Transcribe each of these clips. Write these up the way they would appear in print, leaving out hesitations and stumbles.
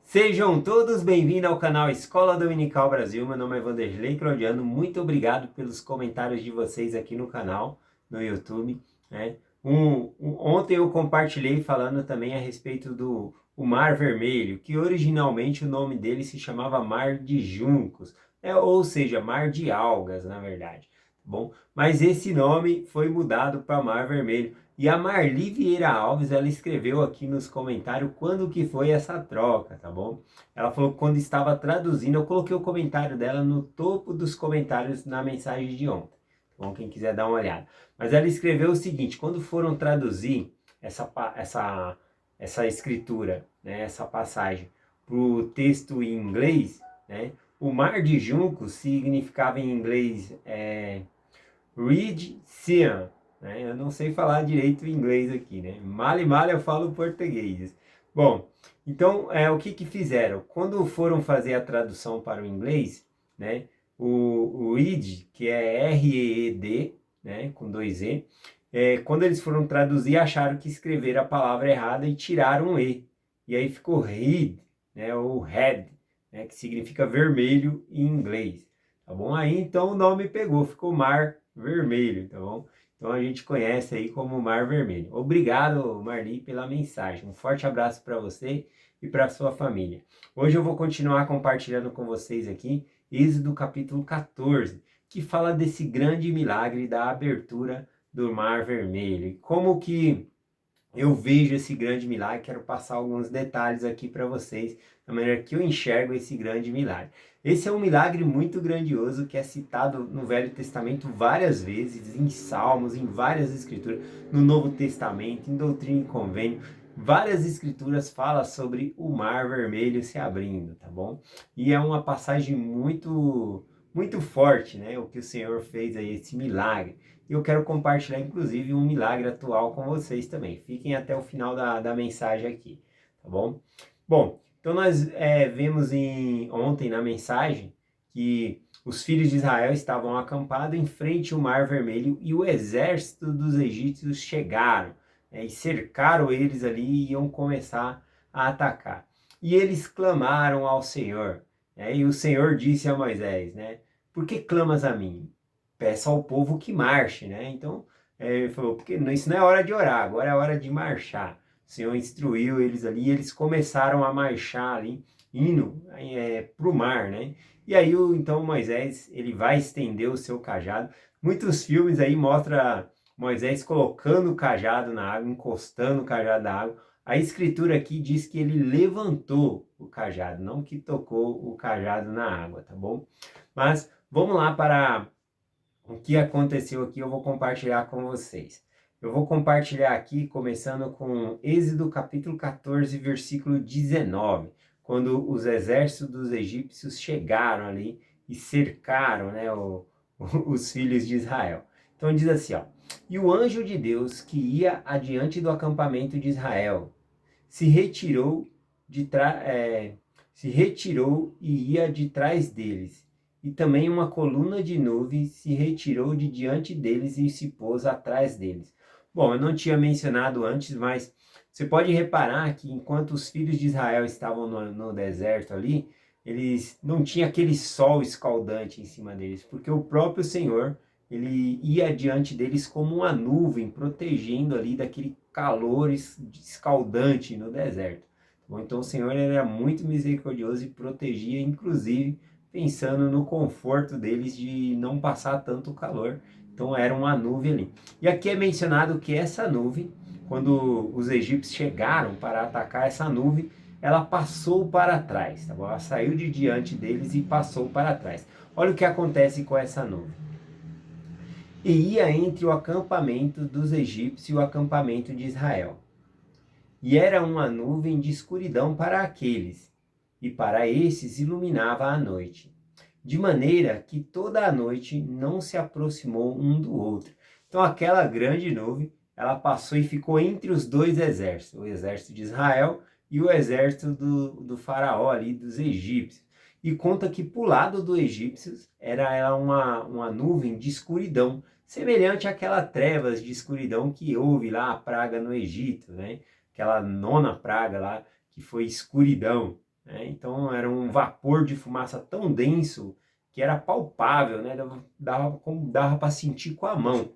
Sejam todos bem-vindos ao canal Escola Dominical Brasil. Meu nome é Vanderlei Claudiano. Muito obrigado pelos comentários de vocês aqui no canal, no YouTube, né? Ontem eu compartilhei falando também a respeito do Mar Vermelho, que originalmente o nome dele se chamava Mar de Juncos, ou seja, Mar de Algas, na verdade. Tá bom? Mas esse nome foi mudado para Mar Vermelho. E a Marli Vieira Alves, ela escreveu aqui nos comentários quando que foi essa troca, tá bom? Ela falou que quando estava traduzindo, eu coloquei o comentário dela no topo dos comentários na mensagem de ontem. Tá bom? Quem quiser dar uma olhada. Mas ela escreveu o seguinte, quando foram traduzir essa escritura, né, essa passagem, para o texto em inglês, né, o Mar de Juncos significava em inglês Red Sea, né? Eu não sei falar direito o inglês aqui, né? Mal e mal eu falo português. Bom, então o que fizeram? Quando foram fazer a tradução para o inglês, né? O read, que é R-E-E-D, né? Com dois E, quando eles foram traduzir, acharam que escreveram a palavra errada e tiraram um E. E aí ficou read, né? Ou red, né? Que significa vermelho em inglês. Tá bom? Aí então o nome pegou, ficou Mar Vermelho, tá bom? Então a gente conhece aí como Mar Vermelho. Obrigado, Marli, pela mensagem. Um forte abraço para você e para sua família. Hoje eu vou continuar compartilhando com vocês aqui Êxodo capítulo 14, que fala desse grande milagre da abertura do Mar Vermelho. Como que eu vejo esse grande milagre, quero passar alguns detalhes aqui para vocês, da maneira que eu enxergo esse grande milagre. Esse é um milagre muito grandioso que é citado no Velho Testamento várias vezes, em Salmos, em várias escrituras, no Novo Testamento, em Doutrina e Convênio. Várias escrituras falam sobre o Mar Vermelho se abrindo, tá bom? E é uma passagem muito forte, né? O que o Senhor fez aí, esse milagre. E eu quero compartilhar, inclusive, um milagre atual com vocês também. Fiquem até o final da mensagem aqui, tá bom? Bom, então nós vemos ontem na mensagem que os filhos de Israel estavam acampados em frente ao Mar Vermelho e o exército dos egípcios chegaram, e cercaram eles ali e iam começar a atacar. E eles clamaram ao Senhor, e o Senhor disse a Moisés, né? Por que clamas a mim? Peça ao povo que marche, né? Então, ele falou, porque isso não é hora de orar, agora é hora de marchar. O Senhor instruiu eles ali e eles começaram a marchar ali, indo para o mar, né? E aí, então, Moisés, ele vai estender o seu cajado. Muitos filmes aí mostram Moisés colocando o cajado na água, encostando o cajado na água. A escritura aqui diz que ele levantou o cajado, não que tocou o cajado na água, tá bom? Mas vamos lá para o que aconteceu aqui, eu vou compartilhar com vocês. Eu vou compartilhar aqui, começando com Êxodo capítulo 14, versículo 19, quando os exércitos dos egípcios chegaram ali e cercaram, né, os filhos de Israel. Então diz assim, ó, e o anjo de Deus que ia adiante do acampamento de Israel se retirou se retirou e ia de trás deles. E também uma coluna de nuvem se retirou de diante deles e se pôs atrás deles. Bom, eu não tinha mencionado antes, mas você pode reparar que enquanto os filhos de Israel estavam no deserto ali, eles não tinham aquele sol escaldante em cima deles, porque o próprio Senhor, ele ia diante deles como uma nuvem, protegendo ali daquele calor escaldante no deserto. Bom, então o Senhor era muito misericordioso e protegia, inclusive, pensando no conforto deles de não passar tanto calor. Então era uma nuvem ali. E aqui é mencionado que essa nuvem, quando os egípcios chegaram para atacar essa nuvem, ela passou para trás, tá bom? Ela saiu de diante deles e passou para trás. Olha o que acontece com essa nuvem. E ia entre o acampamento dos egípcios e o acampamento de Israel. E era uma nuvem de escuridão para aqueles, e para esses iluminava a noite, de maneira que toda a noite não se aproximou um do outro. Então aquela grande nuvem, ela passou e ficou entre os dois exércitos, o exército de Israel e o exército do faraó ali, dos egípcios. E conta que para o lado dos egípcios era uma nuvem de escuridão, semelhante àquelas trevas de escuridão que houve lá a praga no Egito, né? Aquela nona praga lá, que foi escuridão, né? Então era um vapor de fumaça tão denso que era palpável, né? Dava para sentir com a mão.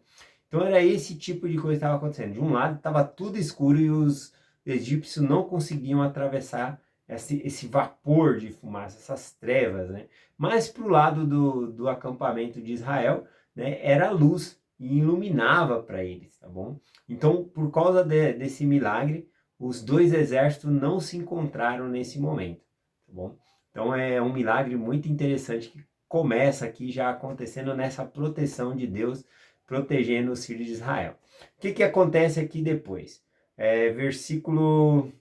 Então era esse tipo de coisa que estava acontecendo. De um lado estava tudo escuro e os egípcios não conseguiam atravessar esse vapor de fumaça, essas trevas, né? Mas para o lado do acampamento de Israel, né, era luz e iluminava para eles, tá bom? Então, por causa desse milagre, os dois exércitos não se encontraram nesse momento, tá bom? Então é um milagre muito interessante que começa aqui já acontecendo nessa proteção de Deus, protegendo os filhos de Israel. O que acontece aqui depois? Versículo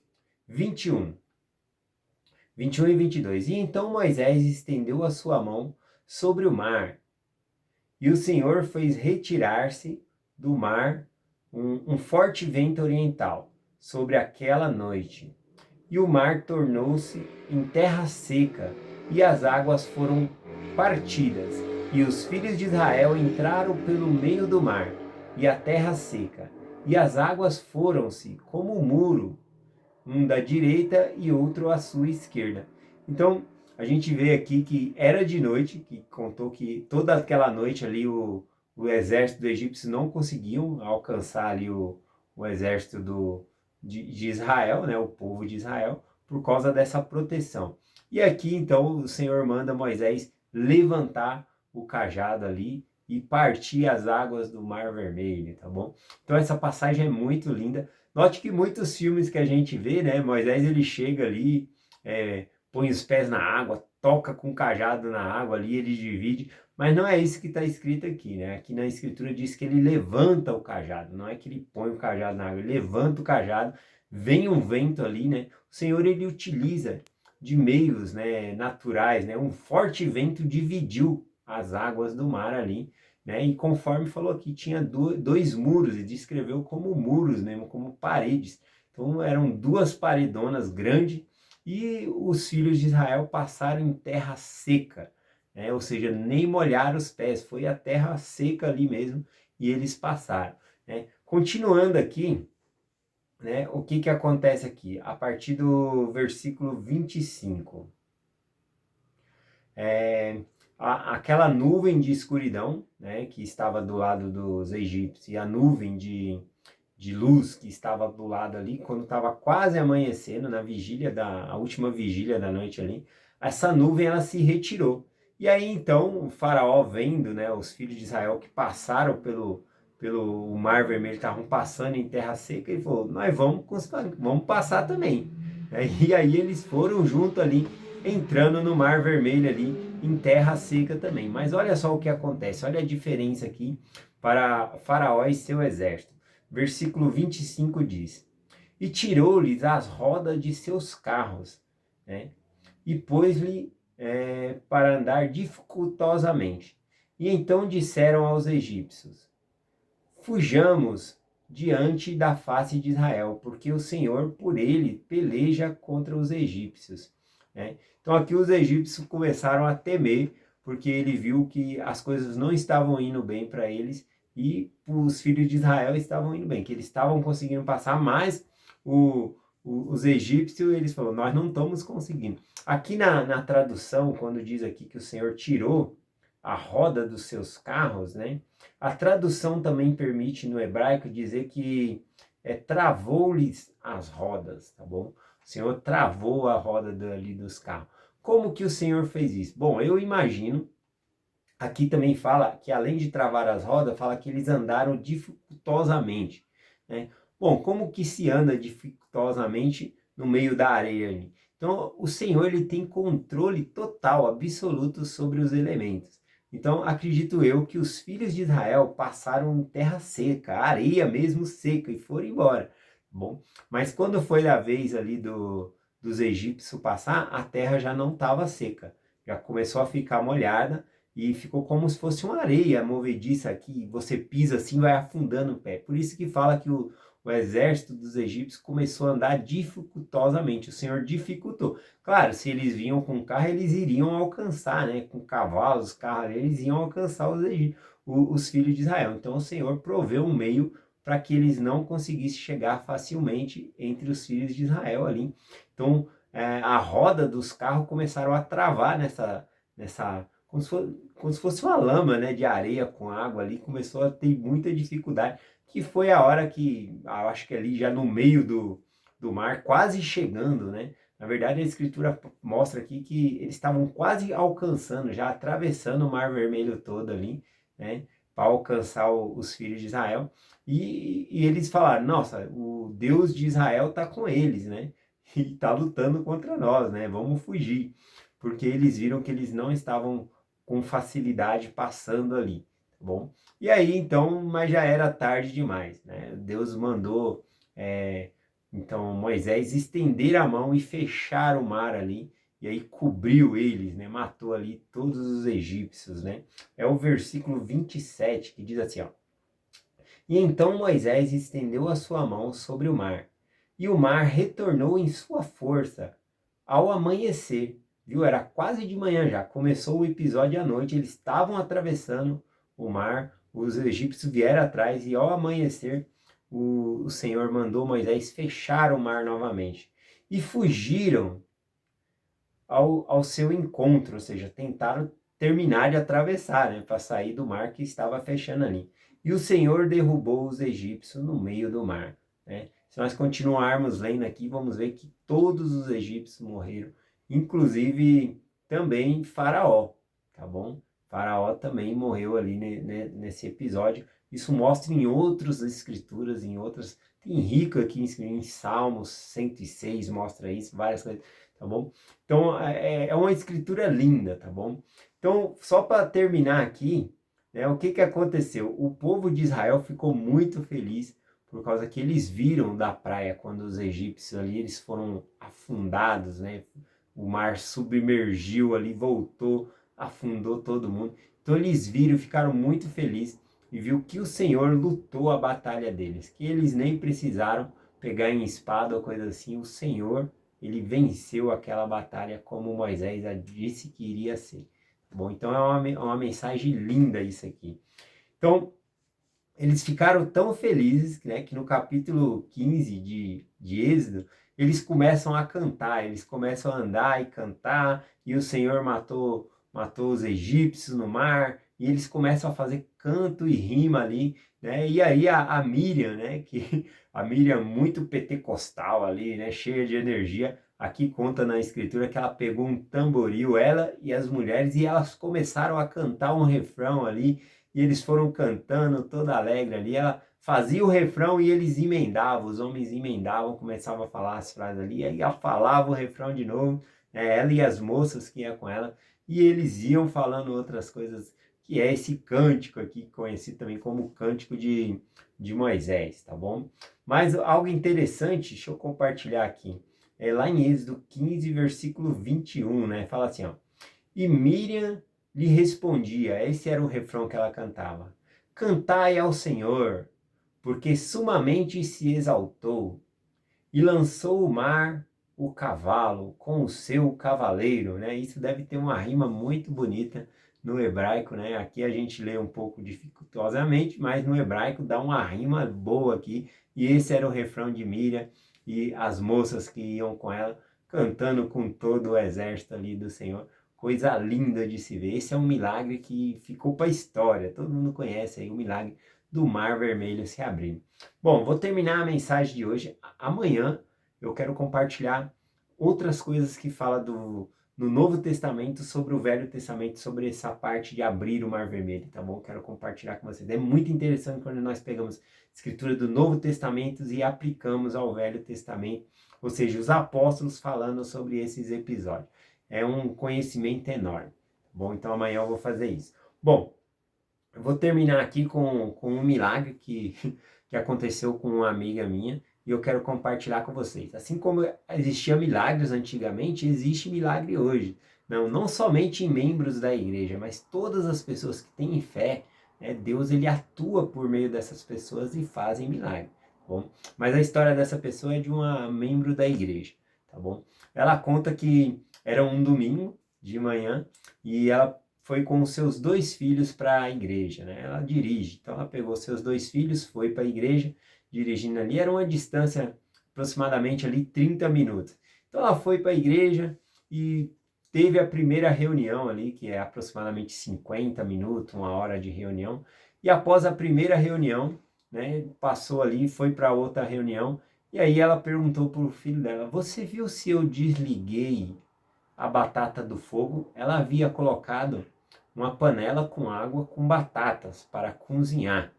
21. 21 e 22. E então Moisés estendeu a sua mão sobre o mar, e o Senhor fez retirar-se do mar um forte vento oriental sobre aquela noite. E o mar tornou-se em terra seca, e as águas foram partidas, e os filhos de Israel entraram pelo meio do mar, e a terra seca, e as águas foram-se como um muro, um da direita e outro à sua esquerda. Então, a gente vê aqui que era de noite, que contou que toda aquela noite ali o exército do egípcio não conseguiam alcançar ali o exército de Israel, né, o povo de Israel, por causa dessa proteção. E aqui, então, o Senhor manda Moisés levantar o cajado ali e partir as águas do Mar Vermelho, tá bom? Então, essa passagem é muito linda. Note que muitos filmes que a gente vê, né, Moisés ele chega ali, põe os pés na água, toca com o cajado na água ali, ele divide, mas não é isso que está escrito aqui, né? Aqui na escritura diz que ele levanta o cajado, não é que ele põe o cajado na água, ele levanta o cajado, vem um vento ali, né? O Senhor ele utiliza de meios, né, naturais, né? Um forte vento dividiu as águas do mar ali, né? E conforme falou aqui, tinha dois muros, e descreveu como muros mesmo, como paredes. Então eram duas paredonas grandes, e os filhos de Israel passaram em terra seca, né? Ou seja, nem molharam os pés, foi a terra seca ali mesmo, e eles passaram, né? Continuando aqui, né, o que acontece aqui? A partir do versículo 25. Aquela nuvem de escuridão, né, que estava do lado dos egípcios, e a nuvem de luz que estava do lado ali, quando estava quase amanhecendo, na vigília a última vigília da noite ali, essa nuvem ela se retirou. E aí então o faraó vendo, né, os filhos de Israel que passaram pelo Mar Vermelho, estavam passando em terra seca, ele falou, nós vamos passar também. E aí eles foram junto ali, entrando no Mar Vermelho ali, em terra seca também. Mas olha só o que acontece, olha a diferença aqui para Faraó e seu exército. Versículo 25 diz, e tirou-lhes as rodas de seus carros, né? E pôs-lhe para andar dificultosamente. E então disseram aos egípcios, fujamos diante da face de Israel, porque o Senhor por ele peleja contra os egípcios, né? Então aqui os egípcios começaram a temer, porque ele viu que as coisas não estavam indo bem para eles, e os filhos de Israel estavam indo bem, que eles estavam conseguindo passar, mas os egípcios, eles falaram, nós não estamos conseguindo. Aqui na tradução, quando diz aqui que o Senhor tirou a roda dos seus carros, né? A tradução também permite no hebraico dizer que travou-lhes as rodas, tá bom? O Senhor travou a roda ali dos carros. Como que o Senhor fez isso? Bom, eu imagino, aqui também fala que além de travar as rodas, fala que eles andaram dificultosamente, né? Bom, como que se anda dificultosamente no meio da areia ali? Então, o Senhor ele tem controle total, absoluto sobre os elementos. Então, acredito eu que os filhos de Israel passaram em terra seca, areia mesmo seca, e foram embora. Bom, mas quando foi a vez ali dos egípcios passar, a terra já não estava seca, já começou a ficar molhada, e ficou como se fosse uma areia movediça que você pisa assim vai afundando o pé. Por isso que fala que o exército dos egípcios começou a andar dificultosamente, o Senhor dificultou. Claro, se eles vinham com carro, eles iriam alcançar, né? Com cavalos, carros, eles iam alcançar os filhos de Israel. Então o Senhor proveu um meio para que eles não conseguissem chegar facilmente entre os filhos de Israel ali. Então a roda dos carros começaram a travar nessa como se fosse uma lama, né, de areia com água ali, começou a ter muita dificuldade, que foi a hora que, eu acho que ali já no meio do mar, quase chegando, né, na verdade a escritura mostra aqui que eles estavam quase alcançando, já atravessando o Mar Vermelho todo ali, né, para alcançar os filhos de Israel, e eles falaram, nossa, o Deus de Israel está com eles, né, e está lutando contra nós, né, vamos fugir, porque eles viram que eles não estavam com facilidade passando ali, tá bom? E aí então, mas já era tarde demais, né? Deus mandou então Moisés estender a mão e fechar o mar ali, e aí cobriu eles, né? Matou ali todos os egípcios, né? É o versículo 27 que diz assim, ó: E então Moisés estendeu a sua mão sobre o mar, e o mar retornou em sua força ao amanhecer, viu? Era quase de manhã já. Começou o episódio à noite, eles estavam atravessando o mar, os egípcios vieram atrás e ao amanhecer o Senhor mandou Moisés fechar o mar novamente. E fugiram ao seu encontro, ou seja, tentaram terminar de atravessar, né, para sair do mar que estava fechando ali. E o Senhor derrubou os egípcios no meio do mar, né? Se nós continuarmos lendo aqui, vamos ver que todos os egípcios morreram, inclusive também Faraó, tá bom? Faraó também morreu ali nesse episódio. Isso mostra em outras escrituras, em outras. Tem rico aqui em Salmos 106, mostra isso, várias coisas, tá bom? Então é uma escritura linda, tá bom? Então, só para terminar aqui, né, o que aconteceu? O povo de Israel ficou muito feliz por causa que eles viram da praia quando os egípcios ali eles foram afundados, né? O mar submergiu ali, voltou, afundou todo mundo. Então eles viram, ficaram muito felizes e viu que o Senhor lutou a batalha deles, que eles nem precisaram pegar em espada ou coisa assim. O Senhor, ele venceu aquela batalha como Moisés já disse que iria ser. Bom, então é uma mensagem linda isso aqui. Então, eles ficaram tão felizes, né, que no capítulo 15 de Êxodo, eles começam a cantar, eles começam a andar e cantar, e o Senhor matou os egípcios no mar, e eles começam a fazer canto e rima ali, né, e aí a Miriam, né, que a Miriam muito pentecostal ali, né, cheia de energia, aqui conta na escritura que ela pegou um tamboril, ela e as mulheres, e elas começaram a cantar um refrão ali, e eles foram cantando toda alegre ali, ela fazia o refrão e eles emendavam, os homens emendavam, começavam a falar as frases ali, aí ela falava o refrão de novo, né, ela e as moças que iam com ela, e eles iam falando outras coisas, que é esse cântico aqui, conhecido também como Cântico de Moisés, tá bom? Mas algo interessante, deixa eu compartilhar aqui, é lá em Êxodo 15, versículo 21, né, fala assim, ó: E Miriam lhe respondia, esse era o refrão que ela cantava: Cantai ao Senhor, porque sumamente se exaltou, e lançou o mar o cavalo com o seu cavaleiro, né? Isso deve ter uma rima muito bonita no hebraico, né? Aqui a gente lê um pouco dificultosamente, mas no hebraico dá uma rima boa aqui, e esse era o refrão de Miriam e as moças que iam com ela, cantando com todo o exército ali do Senhor. Coisa linda de se ver. Esse é um milagre que ficou para a história. Todo mundo conhece aí o milagre do Mar Vermelho se abrir. Bom, vou terminar a mensagem de hoje. Amanhã eu quero compartilhar outras coisas que fala no Novo Testamento sobre o Velho Testamento, sobre essa parte de abrir o Mar Vermelho, tá bom? Quero compartilhar com vocês. É muito interessante quando nós pegamos a escritura do Novo Testamento e aplicamos ao Velho Testamento, ou seja, os apóstolos falando sobre esses episódios. É um conhecimento enorme, tá bom? Então amanhã eu vou fazer isso. Bom, eu vou terminar aqui com um milagre que aconteceu com uma amiga minha e eu quero compartilhar com vocês. Assim como existia milagres antigamente, existe milagre hoje. Não somente em membros da igreja, mas todas as pessoas que têm fé, né, Deus ele atua por meio dessas pessoas e fazem milagre, tá bom? Mas a história dessa pessoa é de uma membro da igreja, tá bom? Ela conta que era um domingo de manhã e ela foi com os seus 2 filhos para a igreja, né? Ela dirige, então ela pegou seus 2 filhos, foi para a igreja, dirigindo ali, era uma distância aproximadamente ali 30 minutos. Então ela foi para a igreja e teve a primeira reunião ali, que é aproximadamente 50 minutos, 1 hora de reunião. E após a primeira reunião, né, passou ali, foi para outra reunião. E aí ela perguntou para o filho dela: você viu se eu desliguei a batata do fogo? Ela havia colocado uma panela com água com batatas para cozinhar.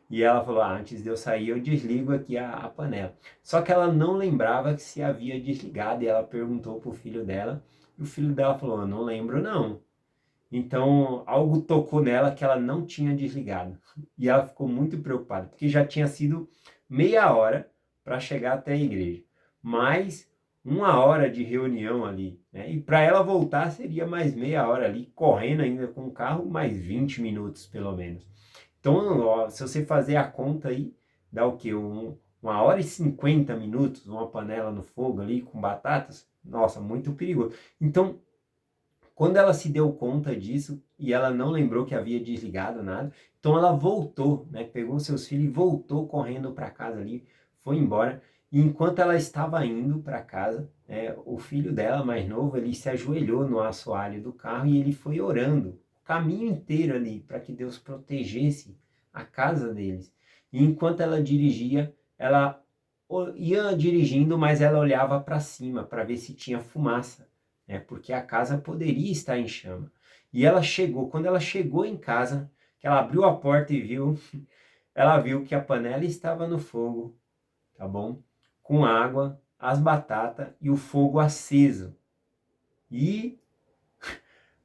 E ela falou: antes de eu sair, eu desligo aqui a panela. Só que ela não lembrava que se havia desligado, e ela perguntou para o filho dela, e o filho dela falou: eu não lembro, não. Então, algo tocou nela que ela não tinha desligado. E ela ficou muito preocupada, porque já tinha sido meia hora para chegar até a igreja. Mais 1 hora de reunião ali, né? E para ela voltar seria mais meia hora ali, correndo ainda com o carro, mais 20 minutos pelo menos. Então, ó, se você fazer a conta aí, dá o quê? 1 hora e 50 minutos, uma panela no fogo ali com batatas. Nossa, muito perigoso. Então, quando ela se deu conta disso e ela não lembrou que havia desligado nada, então ela voltou, né? Pegou seus filhos e voltou correndo para casa ali, foi embora. E enquanto ela estava indo para casa, o filho dela, mais novo, ele se ajoelhou no assoalho do carro e ele foi orando o caminho inteiro ali para que Deus protegesse a casa deles. E enquanto ela dirigia, ela ia dirigindo, mas ela olhava para cima para ver se tinha fumaça, né? Porque a casa poderia estar em chama. E ela chegou, quando ela chegou em casa, que ela abriu a porta e viu, ela viu que a panela estava no fogo, tá bom? Com água, as batatas e o fogo aceso. E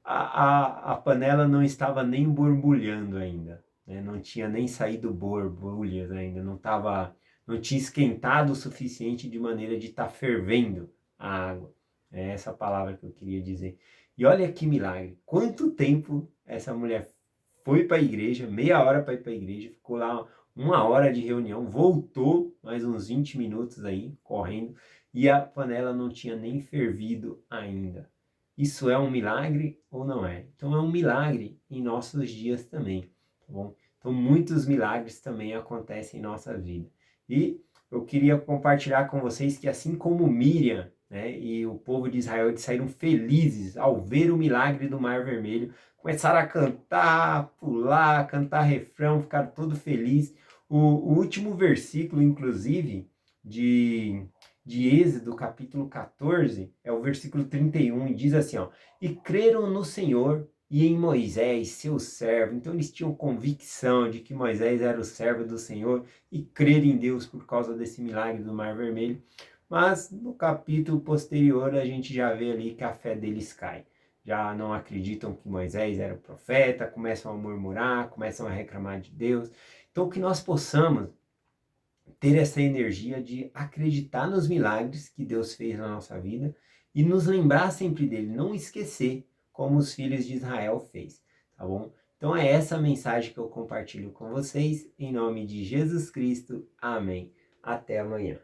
a panela não estava nem borbulhando ainda, né? Não tinha nem saído borbulhas ainda, não tinha esquentado o suficiente de maneira de estar fervendo a água. É essa palavra que eu queria dizer. E olha que milagre, quanto tempo essa mulher foi para a igreja, meia hora para ir para a igreja, ficou lá 1 hora de reunião, voltou mais uns 20 minutos aí, correndo, e a panela não tinha nem fervido ainda. Isso é um milagre ou não é? Então é um milagre em nossos dias também, tá bom? Então muitos milagres também acontecem em nossa vida. E eu queria compartilhar com vocês que assim como Miriam, né, e o povo de Israel, eles saíram felizes ao ver o milagre do Mar Vermelho, começaram a cantar, pular, cantar refrão, ficaram todos felizes. O último versículo, inclusive, de Êxodo, capítulo 14, é o versículo 31, e diz assim, ó: e creram no Senhor e em Moisés, seu servo. Então eles tinham convicção de que Moisés era o servo do Senhor e crer em Deus por causa desse milagre do Mar Vermelho. Mas no capítulo posterior a gente já vê ali que a fé deles cai. Já não acreditam que Moisés era o profeta, começam a murmurar, começam a reclamar de Deus. Então que nós possamos ter essa energia de acreditar nos milagres que Deus fez na nossa vida e nos lembrar sempre dele, não esquecer como os filhos de Israel fez, tá bom? Então é essa a mensagem que eu compartilho com vocês, em nome de Jesus Cristo, amém. Até amanhã.